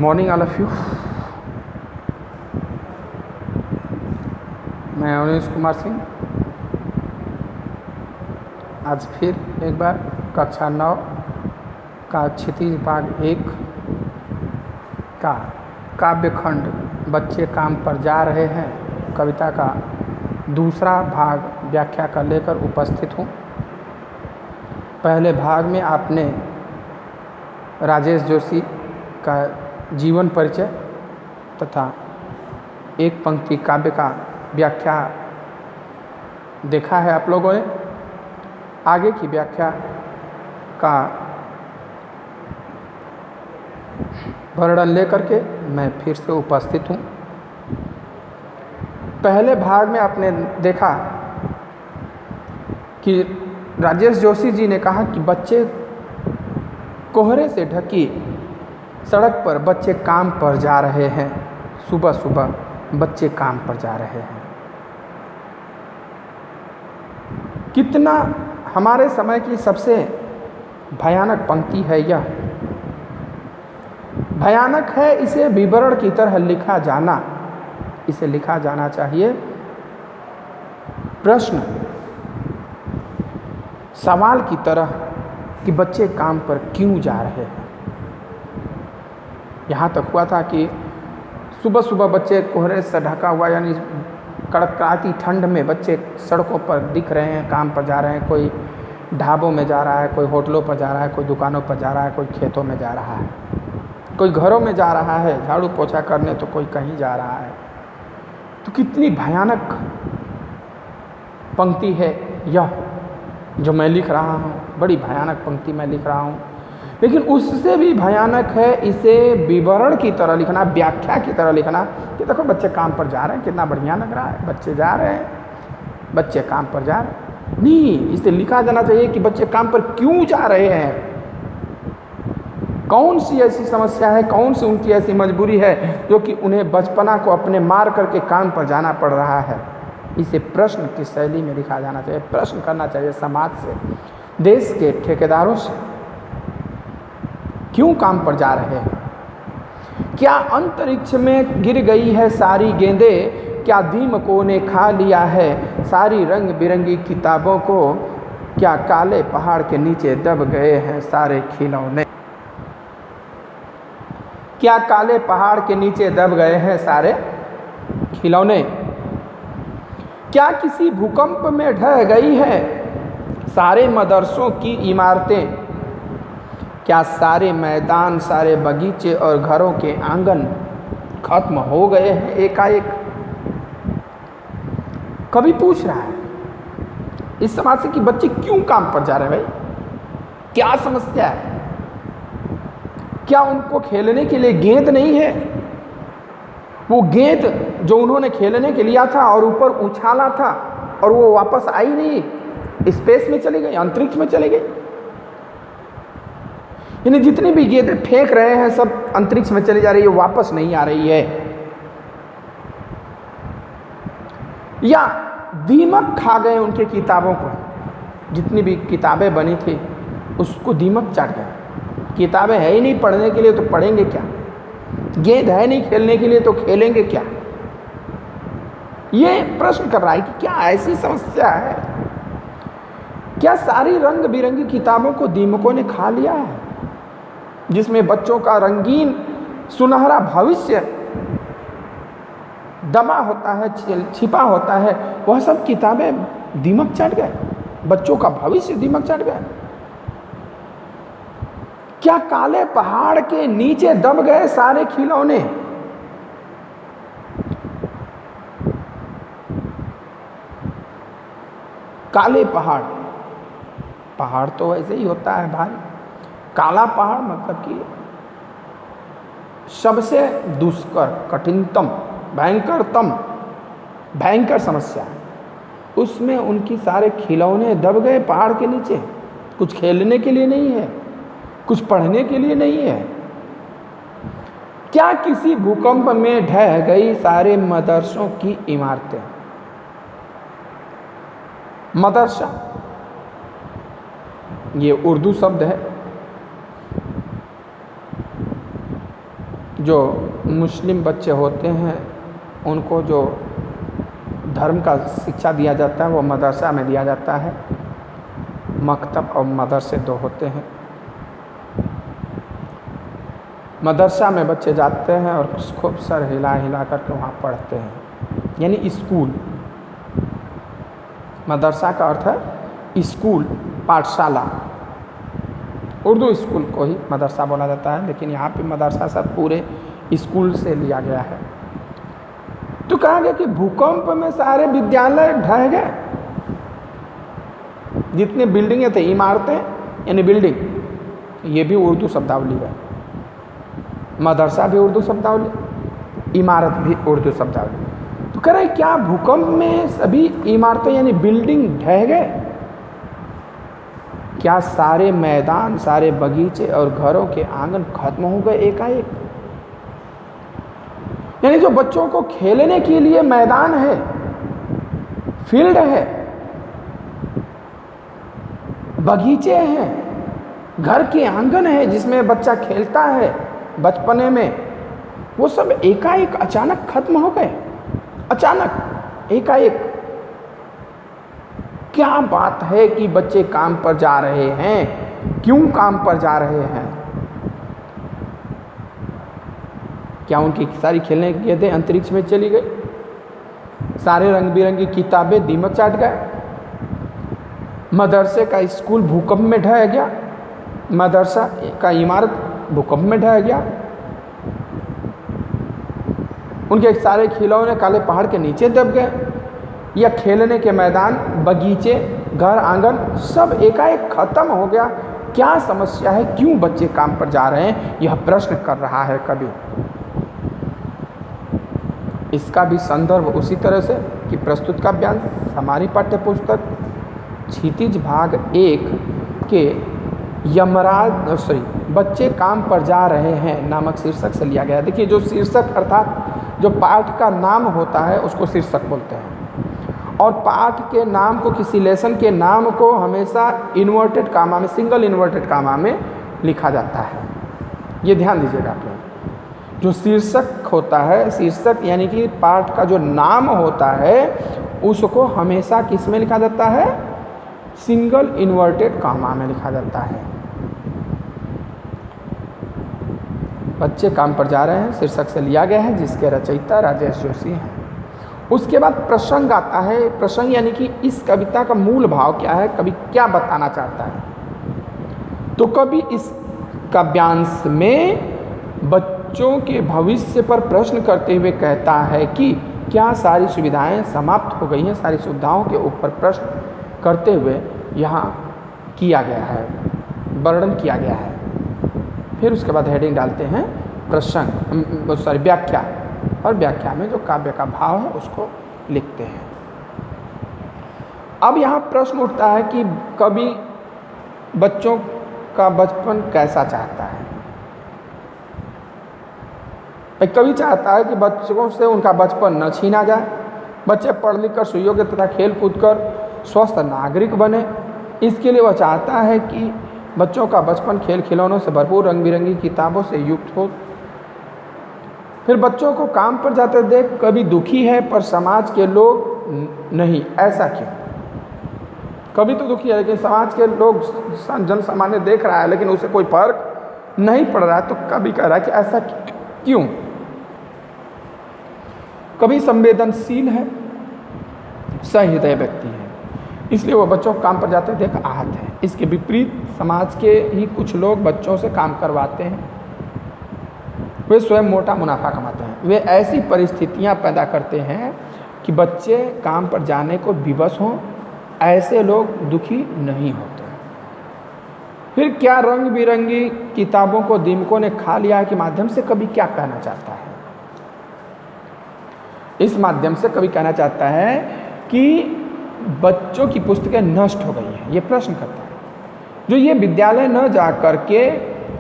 Morning all of you. मैं अवनीश कुमार सिंह आज फिर एक बार कक्षा 9 का क्षितिज भाग 1 का काव्यखंड बच्चे काम पर जा रहे हैं कविता का दूसरा भाग व्याख्या कर लेकर उपस्थित हूँ। पहले भाग में आपने राजेश जोशी का जीवन परिचय तथा एक पंक्ति काव्य का व्याख्या देखा है आप लोगों ने। आगे की व्याख्या का वर्णन लेकर के मैं फिर से उपस्थित हूँ। पहले भाग में आपने देखा कि राजेश जोशी जी ने कहा कि बच्चे कोहरे से ढकी सड़क पर बच्चे काम पर जा रहे हैं। सुबह सुबह बच्चे काम पर जा रहे हैं। कितना हमारे समय की सबसे भयानक पंक्ति है यह। भयानक है इसे विवरण की तरह लिखा जाना। इसे लिखा जाना चाहिए प्रश्न सवाल की तरह कि बच्चे काम पर क्यों जा रहे हैं। यहाँ तक हुआ था कि सुबह सुबह बच्चे कोहरे से ढका हुआ यानी कड़कड़ाती ठंड में बच्चे सड़कों पर दिख रहे हैं, काम पर जा रहे हैं। कोई ढाबों में जा रहा है, कोई होटलों पर जा रहा है, कोई दुकानों पर जा रहा है, कोई खेतों में जा रहा है, कोई घरों में जा रहा है झाड़ू पोछा करने, तो कोई कहीं जा रहा है। तो कितनी भयानक पंक्ति है यह जो मैं लिख रहा हूँ। बड़ी भयानक पंक्ति मैं लिख रहा हूँ, लेकिन उससे भी भयानक है इसे विवरण की तरह लिखना, व्याख्या की तरह लिखना कि देखो बच्चे काम पर जा रहे हैं, कितना बढ़िया लग रहा है, बच्चे जा रहे हैं, बच्चे काम पर जा रहे हैं। नहीं, इसे लिखा जाना चाहिए कि बच्चे काम पर क्यों जा रहे हैं, कौन सी ऐसी समस्या है, कौन सी उनकी ऐसी मजबूरी है जो कि उन्हें बचपना को अपने मार करके काम पर जाना पड़ रहा है। इसे प्रश्न की शैली में लिखा जाना चाहिए। प्रश्न करना चाहिए समाज से, देश के ठेकेदारों से, क्यों काम पर जा रहे हैं। क्या अंतरिक्ष में गिर गई है सारी गेंदें, क्या दीमकों ने खा लिया है सारी रंग बिरंगी किताबों को, क्या काले पहाड़ के नीचे दब गए हैं सारे खिलौने। क्या काले पहाड़ के नीचे दब गए हैं सारे खिलौने। क्या किसी भूकंप में ढह गई है सारे मदरसों की इमारतें, क्या सारे मैदान, सारे बगीचे और घरों के आंगन खत्म हो गए हैं एकाएक। कवि पूछ रहा है इस समाज से कि बच्चे क्यों काम पर जा रहे हैं भाई, क्या समस्या है। क्या उनको खेलने के लिए गेंद नहीं है। वो गेंद जो उन्होंने खेलने के लिया था और ऊपर उछाला था और वो वापस आई नहीं, स्पेस में चली गई, अंतरिक्ष में चली गई। यानी जितनी भी गेंदें फेंक रहे हैं सब अंतरिक्ष में चली जा रही है, वापस नहीं आ रही है। या दीमक खा गए उनके किताबों को, जितनी भी किताबें बनी थी उसको दीमक चाट गए। किताबें है ही नहीं पढ़ने के लिए तो पढ़ेंगे क्या, गेंद है नहीं खेलने के लिए तो खेलेंगे क्या। ये प्रश्न कर रहा है कि क्या ऐसी समस्या है, क्या सारी रंग बिरंगी किताबों को दीमकों ने खा लिया है, जिसमें बच्चों का रंगीन सुनहरा भविष्य दबा होता है, छिपा होता है, वह सब किताबें दीमक चाट गए, बच्चों का भविष्य दीमक चाट गया। क्या काले पहाड़ के नीचे दब गए सारे खिलौने। काले पहाड़, पहाड़ तो वैसे ही होता है भाई, काला पहाड़ मतलब कि सबसे दुष्कर, कठिनतम, भयंकरतम, भयंकर समस्या। उसमें उनकी सारे खिलौने दब गए पहाड़ के नीचे। कुछ खेलने के लिए नहीं है, कुछ पढ़ने के लिए नहीं है। क्या किसी भूकंप में ढह गई सारे मदरसों की इमारतें। मदरसा ये उर्दू शब्द है। जो मुस्लिम बच्चे होते हैं उनको जो धर्म का शिक्षा दिया जाता है वो मदरसा में दिया जाता है। मकतब और मदरसे दो होते हैं। मदरसा में बच्चे जाते हैं और खूब सर हिला हिला करके वहाँ पढ़ते हैं, यानी स्कूल। मदरसा का अर्थ है स्कूल, पाठशाला। उर्दू स्कूल को ही मदरसा बोला जाता है, लेकिन यहाँ पे मदरसा सब पूरे स्कूल से लिया गया है। तो कहा गया कि भूकंप में सारे विद्यालय ढह गए, जितने बिल्डिंगें थे, इमारतें यानी बिल्डिंग, ये भी उर्दू शब्दावली है। मदरसा भी उर्दू शब्दावली, इमारत भी उर्दू शब्दावली। तो कह रहे क्या भूकंप में सभी इमारतें यानी बिल्डिंग ढह गए? क्या सारे मैदान, सारे बगीचे और घरों के आंगन खत्म हो गए एकाएक? यानी जो बच्चों को खेलने के लिए मैदान है, फील्ड है, बगीचे हैं, घर के आंगन है जिसमें बच्चा खेलता है बचपने में, वो सब एकाएक अचानक खत्म हो गए। अचानक एकाएक। क्या बात है कि बच्चे काम पर जा रहे हैं? क्यों काम पर जा रहे हैं? क्या उनकी सारी खेलने की गेंदें अंतरिक्ष में चली गई? सारे रंग बिरंगी किताबें दीमक चाट गए? मदरसे का स्कूल भूकंप में ढह गया? मदरसा का इमारत भूकंप में ढह गया? उनके सारे खिलौने काले पहाड़ के नीचे दब गए? या खेलने के मैदान, बगीचे, घर आंगन सब एकाएक खत्म हो गया? क्या समस्या है? क्यों बच्चे काम पर जा रहे हैं? यह प्रश्न कर रहा है कवि। इसका भी संदर्भ उसी तरह से कि प्रस्तुत काव्यांश हमारी पाठ्य पुस्तक क्षितिज भाग 1 के बच्चे काम पर जा रहे हैं नामक शीर्षक से लिया गया। देखिए, जो शीर्षक अर्थात जो पाठ का नाम होता है उसको शीर्षक बोलते हैं, और पाठ के नाम को, किसी लेसन के नाम को हमेशा इन्वर्टेड कामा में, सिंगल इन्वर्टेड कामा में लिखा जाता है। ये ध्यान दीजिएगा आप लोग। जो शीर्षक होता है, शीर्षक यानी कि पाठ का जो नाम होता है, उसको हमेशा किस में लिखा जाता है? सिंगल इन्वर्टेड कामा में लिखा जाता है। बच्चे काम पर जा रहे हैं शीर्षक से लिया गया है, जिसके रचयिता राजेश जोशी हैं। उसके बाद प्रसंग आता है। प्रसंग यानी कि इस कविता का मूल भाव क्या है, कवि क्या बताना चाहता है। तो कवि इस काव्यांश में बच्चों के भविष्य पर प्रश्न करते हुए कहता है कि क्या सारी सुविधाएं समाप्त हो गई हैं? सारी सुविधाओं के ऊपर प्रश्न करते हुए यहाँ किया गया है, वर्णन किया गया है। फिर उसके बाद हेडिंग डालते हैं प्रसंग, व्याख्या, और व्याख्या में जो काव्य का भाव है उसको लिखते हैं। अब यहाँ प्रश्न उठता है कि कवि बच्चों का बचपन कैसा चाहता है। कवि चाहता है कि बच्चों से उनका बचपन न छीना जाए, बच्चे पढ़ लिख कर सुयोग्य तथा खेल कूद कर स्वस्थ नागरिक बने। इसके लिए वह चाहता है कि बच्चों का बचपन खेल खिलौनों से भरपूर, रंग बिरंगी किताबों से युक्त हो। फिर बच्चों को काम पर जाते देख कवि दुखी है, पर समाज के लोग नहीं। ऐसा क्यों? कवि तो दुखी है, लेकिन समाज के लोग, जन सामान्य देख रहा है, लेकिन उसे कोई फर्क नहीं पड़ रहा है। तो कवि कह रहा है कि ऐसा क्यों? कवि संवेदनशील है, सहृदय व्यक्ति है, इसलिए वो बच्चों को काम पर जाते देख आहत है। इसके विपरीत समाज के ही कुछ लोग बच्चों से काम करवाते हैं, वे स्वयं मोटा मुनाफा कमाते हैं। वे ऐसी परिस्थितियां पैदा करते हैं कि बच्चे काम पर जाने को विवश हों। ऐसे लोग दुखी नहीं होते। फिर क्या रंग बिरंगी किताबों को दीमकों ने खा लिया के माध्यम से कवि क्या कहना चाहता है? इस माध्यम से कवि कहना चाहता है कि बच्चों की पुस्तकें नष्ट हो गई हैं। ये प्रश्न करता है। जो ये विद्यालय न जा कर के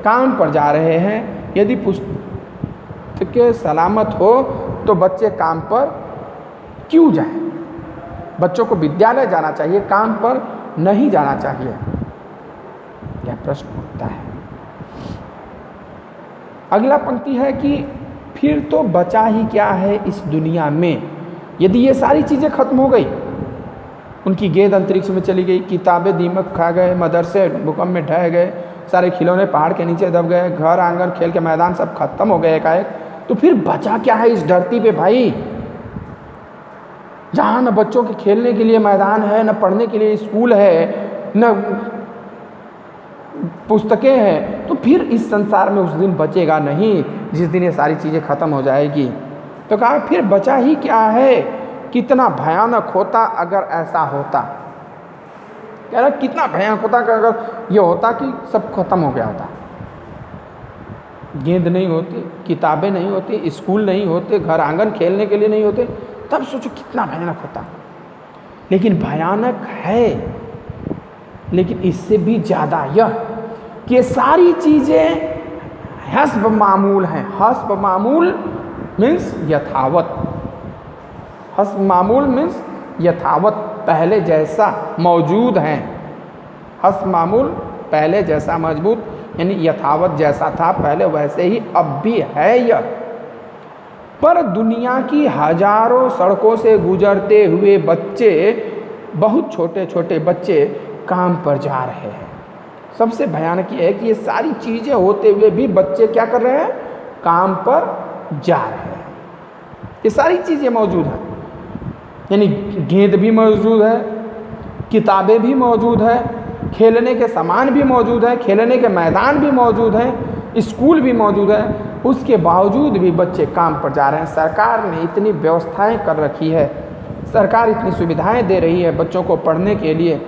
काम पर जा रहे हैं, यदि पुस्तकें सलामत हो तो बच्चे काम पर क्यों जाएं? बच्चों को विद्यालय जाना चाहिए, काम पर नहीं जाना चाहिए। यह प्रश्न उठता है। अगला पंक्ति है कि फिर तो बचा ही क्या है इस दुनिया में, यदि ये सारी चीज़ें खत्म हो गई, उनकी गेंद अंतरिक्ष में चली गई, किताबें दीमक खा गए, मदरसे भूकंप में ढह गए, सारे खिलौने पहाड़ के नीचे दब गए, घर आंगन खेल के मैदान सब खत्म हो गए एकाएक, तो फिर बचा क्या है इस धरती पे भाई, जहाँ न बच्चों के खेलने के लिए मैदान है, न पढ़ने के लिए स्कूल है, न पुस्तकें हैं, तो फिर इस संसार में उस दिन बचेगा नहीं जिस दिन ये सारी चीज़ें खत्म हो जाएगी। तो कहा फिर बचा ही क्या है, कितना भयानक होता अगर ऐसा होता। कह रहा कितना भयानक होता कि अगर ये होता कि सब खत्म हो गया होता, गेंद नहीं होती, किताबें नहीं होती, स्कूल नहीं होते, घर आंगन खेलने के लिए नहीं होते, तब सोचो कितना भयानक होता। लेकिन भयानक है, लेकिन इससे भी ज़्यादा यह कि ये सारी चीज़ें हस्ब मामूल हैं। हस्ब मामूल मीन्स यथावत, हस्ब मामूल मीन्स यथावत, पहले जैसा मौजूद हैं। हस्ब मामूल पहले जैसा मजबूत, यानी यथावत जैसा था पहले वैसे ही अब भी है यह। पर दुनिया की हजारों सड़कों से गुजरते हुए बच्चे, बहुत छोटे छोटे बच्चे काम पर जा रहे हैं। सबसे भयानक ये है कि ये सारी चीज़ें होते हुए भी बच्चे क्या कर रहे हैं, काम पर जा रहे हैं। ये सारी चीज़ें मौजूद हैं, यानी गेंद भी मौजूद है, किताबें भी मौजूद है, खेलने के सामान भी मौजूद है, खेलने के मैदान भी मौजूद हैं, स्कूल भी मौजूद है, उसके बावजूद भी बच्चे काम पर जा रहे हैं। सरकार ने इतनी व्यवस्थाएं कर रखी है, सरकार इतनी सुविधाएं दे रही है बच्चों को पढ़ने के लिए,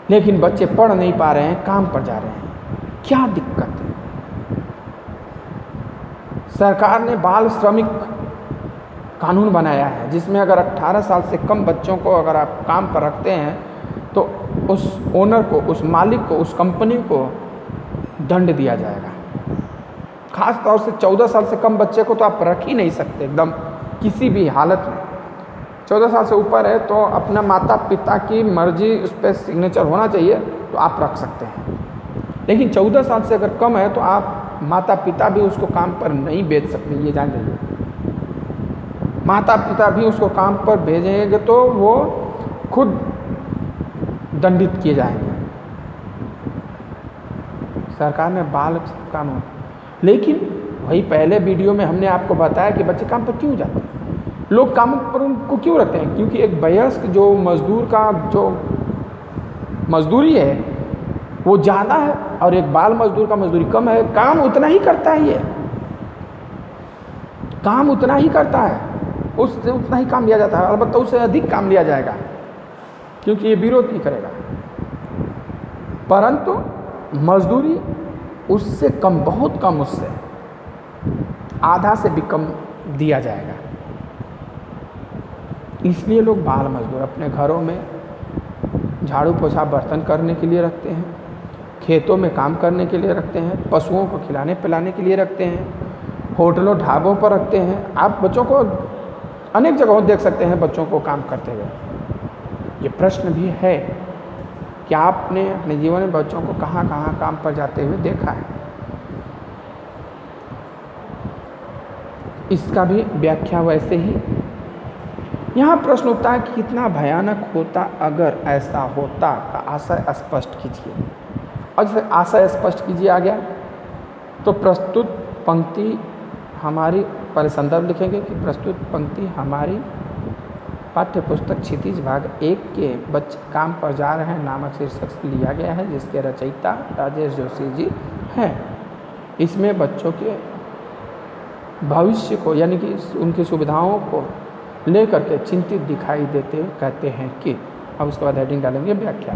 लेकिन बच्चे पढ़ नहीं पा रहे हैं, काम पर जा रहे हैं। क्या दिक्कत है? सरकार ने बाल श्रमिक कानून बनाया है, जिसमें अगर 18 साल से कम बच्चों को अगर आप काम पर रखते हैं तो उस ओनर को, उस मालिक को, उस कंपनी को दंड दिया जाएगा। खास तौर से 14 साल से कम बच्चे को तो आप रख ही नहीं सकते एकदम किसी भी हालत में। 14 साल से ऊपर है तो अपना माता पिता की मर्जी, उस पर सिग्नेचर होना चाहिए तो आप रख सकते हैं, लेकिन 14 साल से अगर कम है तो आप माता पिता भी उसको काम पर नहीं भेज सकते, ये जान लीजिए। माता पिता भी उसको काम पर भेजेंगे तो वो खुद दंडित किए जाएंगे। सरकार ने बाल कानून, लेकिन वही पहले वीडियो में हमने आपको बताया कि बच्चे काम पर क्यों जाते हैं, लोग काम पर उनको क्यों रखते हैं, क्योंकि एक वयस्क जो मजदूर का जो मजदूरी है वो ज़्यादा है और एक बाल मजदूर का मजदूरी कम है। काम उतना ही करता है, ये काम उतना ही करता है, उससे उतना ही काम लिया जाता है, अलबत्ता उससे अधिक काम लिया जाएगा क्योंकि ये विरोध नहीं करेगा, परंतु मजदूरी उससे कम, बहुत कम, उससे आधा से भी कम दिया जाएगा। इसलिए लोग बाल मजदूर अपने घरों में झाड़ू पोछा बर्तन करने के लिए रखते हैं, खेतों में काम करने के लिए रखते हैं, पशुओं को खिलाने पिलाने के लिए रखते हैं, होटलों ढाबों पर रखते हैं। आप बच्चों को अनेक जगहों देख सकते हैं बच्चों को काम करते हुए। ये प्रश्न भी है कि आपने अपने जीवन में बच्चों को कहाँ कहाँ काम पर जाते हुए देखा है। इसका भी व्याख्या वैसे ही यहाँ प्रश्न उठता है कि कितना भयानक होता अगर ऐसा होता, का आशय स्पष्ट कीजिए। और जैसे आशय स्पष्ट कीजिए आ गया तो प्रस्तुत पंक्ति हमारी, पहले संदर्भ लिखेंगे कि प्रस्तुत पंक्ति हमारी पाठ्य पुस्तक क्षितिज भाग 1 के बच्चे काम पर जा रहे हैं नामक शीर्षक से लिया गया है, जिसके रचयिता राजेश जोशी जी हैं। इसमें बच्चों के भविष्य को, यानी कि उनकी सुविधाओं को लेकर के चिंतित दिखाई देते कहते हैं कि, अब उसके बाद हेडिंग डालेंगे व्याख्या,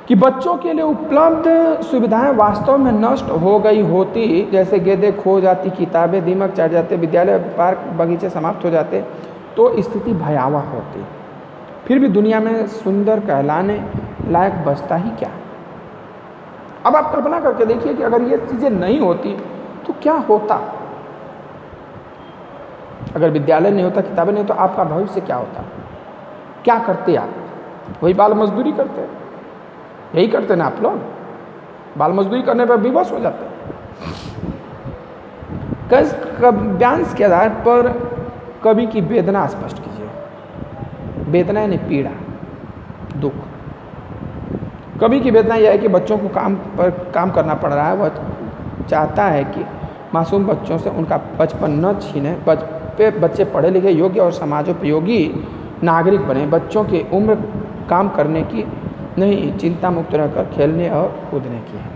कि बच्चों के लिए उपलब्ध सुविधाएं वास्तव में नष्ट हो गई होती, जैसे गेंदें खो जाती, किताबें दीमक चढ़ जाते, विद्यालय पार्क बगीचे समाप्त हो जाते, तो स्थिति भयावह होती। फिर भी दुनिया में सुंदर कहलाने लायक बचता ही क्या। अब आप कल्पना करके देखिए कि अगर ये चीज़ें नहीं होती तो क्या होता। अगर विद्यालय नहीं होता, किताबें नहीं, तो आपका भविष्य क्या होता, क्या करते आप? वही बाल मजदूरी करते, यही करते ना आप लोग। बाल मजदूरी करने पर विवश हो जाते हैं। वाक्यांश के आधार पर कवि की वेदना स्पष्ट कीजिए। वेदना यानी पीड़ा, दुख। कवि की वेदना यह है कि बच्चों को काम करना पड़ रहा है। वह चाहता है कि मासूम बच्चों से उनका बचपन न छीने, बच्चे पढ़े लिखे, योग्य और समाजोपयोगी नागरिक बने। बच्चों की उम्र काम करने की नहीं, चिंता मुक्त रहकर खेलने और कूदने की है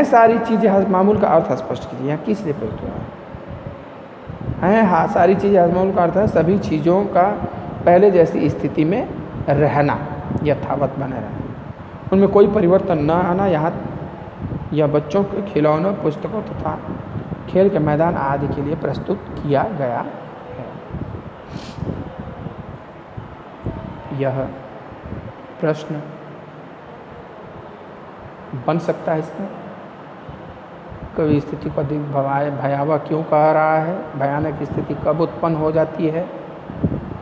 सारी चीज़ें। हज़मामूल का अर्थ स्पष्ट कीजिए। यहाँ किस लिए प्रयुक्त हुआ है? हाँ, सारी चीज़ें हज़मामूल का अर्थ है सभी चीज़ों का पहले जैसी स्थिति में रहना, यथावत बने रहना, उनमें कोई परिवर्तन न आना। यहाँ यह बच्चों के खिलौनों, पुस्तकों तथा खेल के मैदान आदि के लिए प्रस्तुत किया गया है। यह प्रश्न बन सकता है इसमें, कवि स्थिति को अधिक भयावह क्यों कह रहा है? भयानक स्थिति कब उत्पन्न हो जाती है?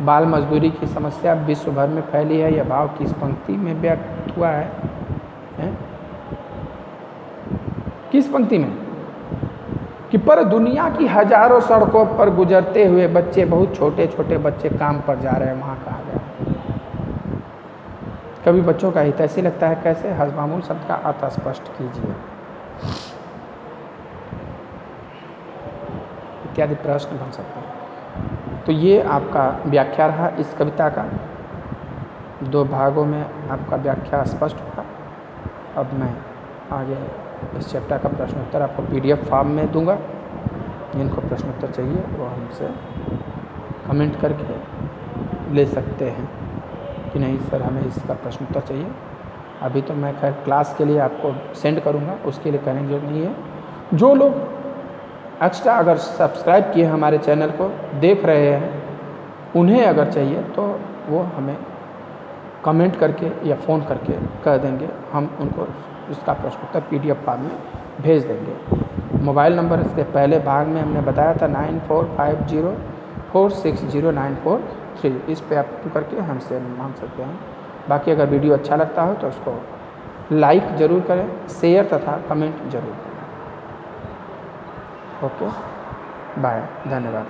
बाल मजदूरी की समस्या विश्व भर में फैली है। यह भाव किस पंक्ति में व्यक्त हुआ है? किस पंक्ति में? कि पर दुनिया की हजारों सड़कों पर गुजरते हुए बच्चे, बहुत छोटे छोटे बच्चे काम पर जा रहे हैं, वहाँ कहा गया। कभी बच्चों का हित ऐसी लगता है कैसे? हज़मामूल शब्द का अर्थ स्पष्ट कीजिए इत्यादि प्रश्न बन सकते हैं। तो ये आपका व्याख्या रहा इस कविता का। 2 भागों में आपका व्याख्या स्पष्ट हुआ। अब मैं आगे इस चैप्टर का प्रश्नोत्तर आपको PDF फॉर्म में दूंगा। जिनको प्रश्नोत्तर चाहिए वो हमसे कमेंट करके ले सकते हैं कि नहीं सर हमें इसका प्रश्नोत्तर चाहिए। अभी तो मैं खैर क्लास के लिए आपको सेंड करूंगा, उसके लिए कहने की जरूरत नहीं है। जो लोग एक्स्ट्रा अगर सब्सक्राइब किए हमारे चैनल को देख रहे हैं, उन्हें अगर चाहिए तो वो हमें कमेंट करके या फ़ोन करके कह देंगे, हम उनको इसका प्रश्नोत्तर PDF फॉर्म में भेज देंगे। मोबाइल नंबर इसके पहले भाग में हमने बताया था 9450460943। इस पे आप फोन करके हमसे मांग सकते हैं। बाकी अगर वीडियो अच्छा लगता हो तो उसको लाइक ज़रूर करें, शेयर तथा कमेंट ज़रूर करें। ओके, बाय, धन्यवाद।